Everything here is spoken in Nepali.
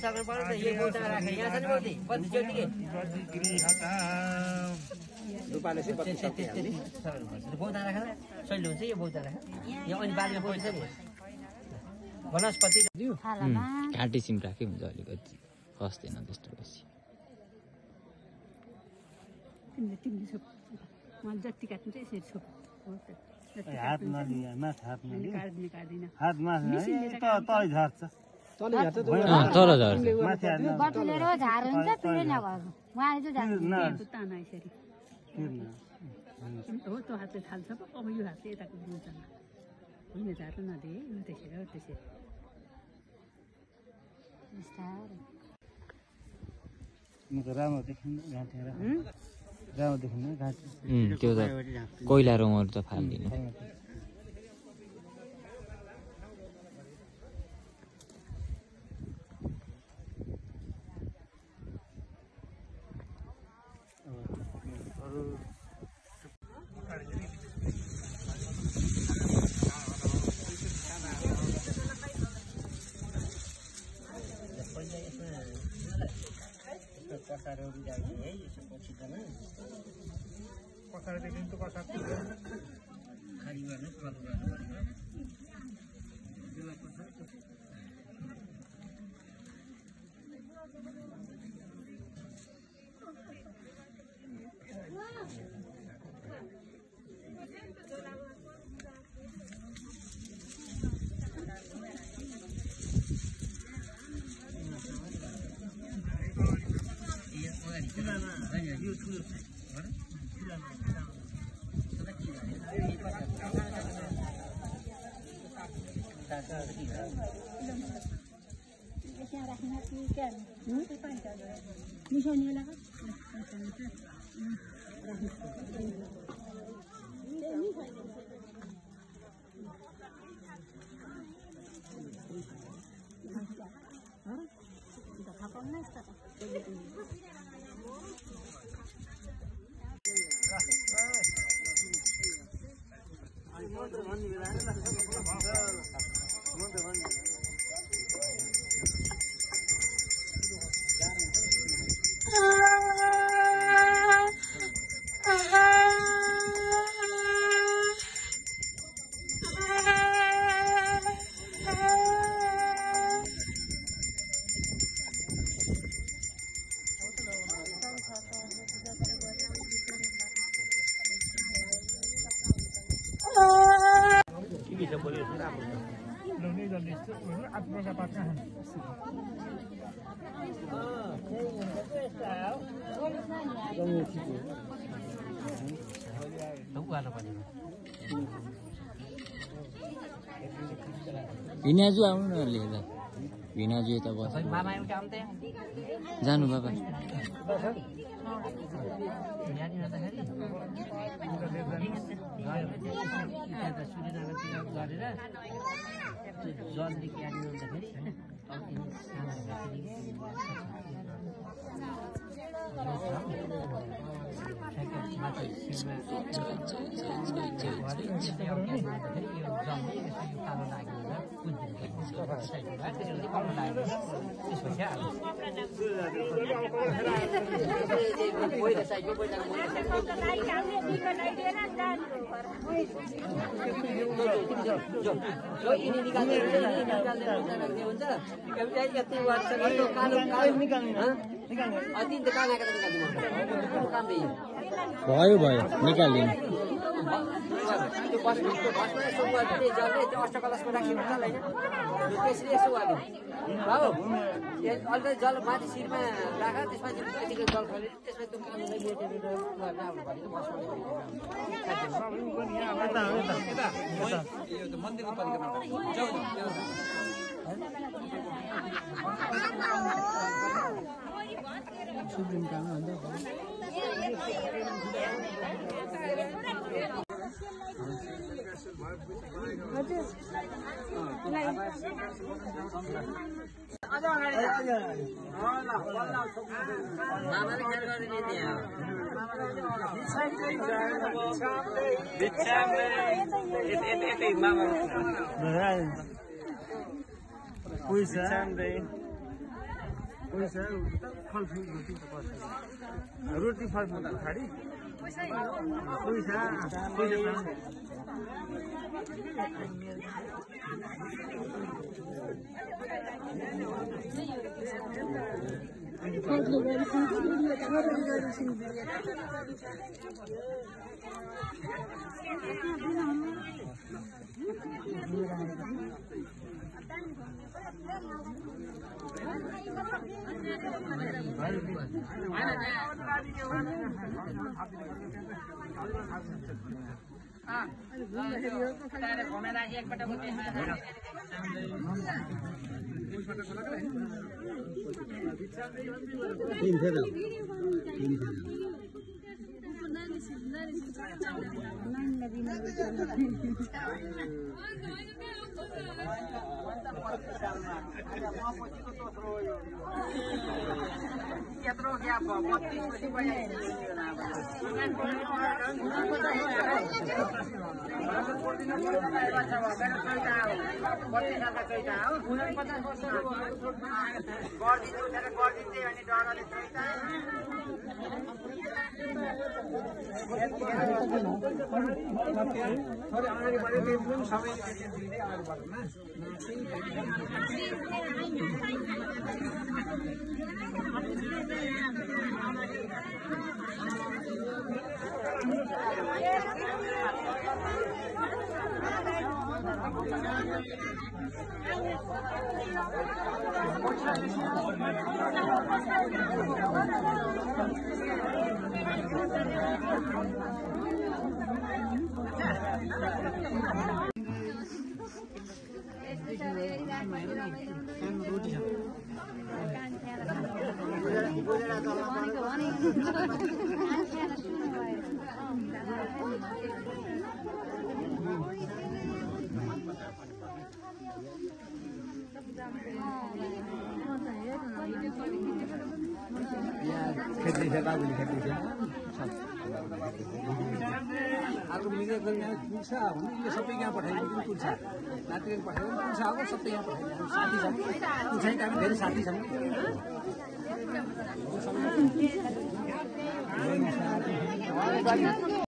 सक्नु पर्यो त यही बौता राखे यहाँ छ नि बौती बत्ती ज्योतिकै रुपाले चाहिँ बत्ती सक्ने बौता राख सहिले हुन्छ यो बौता राख यहाँ अनि बारीमा बौती छ नि वनस्पति घाँटी सिम राखे हुन्छ अलिकति खस्दैन त्यस्तो बेसी जति काट्नु चाहिँ यसरी छोप हातमा लिया माथि हातमा लिया हातमा तलै झार्छ तल झर्छ माथि हातमा बटुलेर झार हुन्छ पिरो नभएको उहाँले चाहिँ ताना यसरी हो त्यो हातले थाल्छ अब यो हातले यताको बुझ्छ होइन झार्नु नदे यो त्यसरी हो त्यसरी राम्रो देखिन्न घाँटी राम्रो देखिन्न घाँटी त्यो त कोइला रङहरू त फाल्दिनु कसारहरू जाने है यसो पछि त कसारदेखि त कसार खाली गर्नु कल गर्नु भिनाजु आउनु न लिएर भिनाजु यता बस्छ मामा एउटा आउँथे जानु बाबा जलदेखि आउँदाखेरि भयो भयो निकालिदिनु अष्टकलशमा राखिनु त्यसरी यसो अलिकति जल माथि शिरमा राख त्यसमाथि यतिको जल खल्यो त्यसमा त्यो मन्दिरको परिक्रमा सुप्रिम कालमा पैसा फलफुल रोटी त पर्छ रोटी फलफुल खाडी पैसा खेती छ बाबुले खेती छ अर्को मिलेर गर्ने पुग्छ भने यो सबै यहाँ पठाइदिनु पनि पुग्छ नातिले पठाइदिनु पुग्छ अब सबै यहाँ पठाइदिनु साथी छ पुग्छ नि हामी धेरै साथी छौँ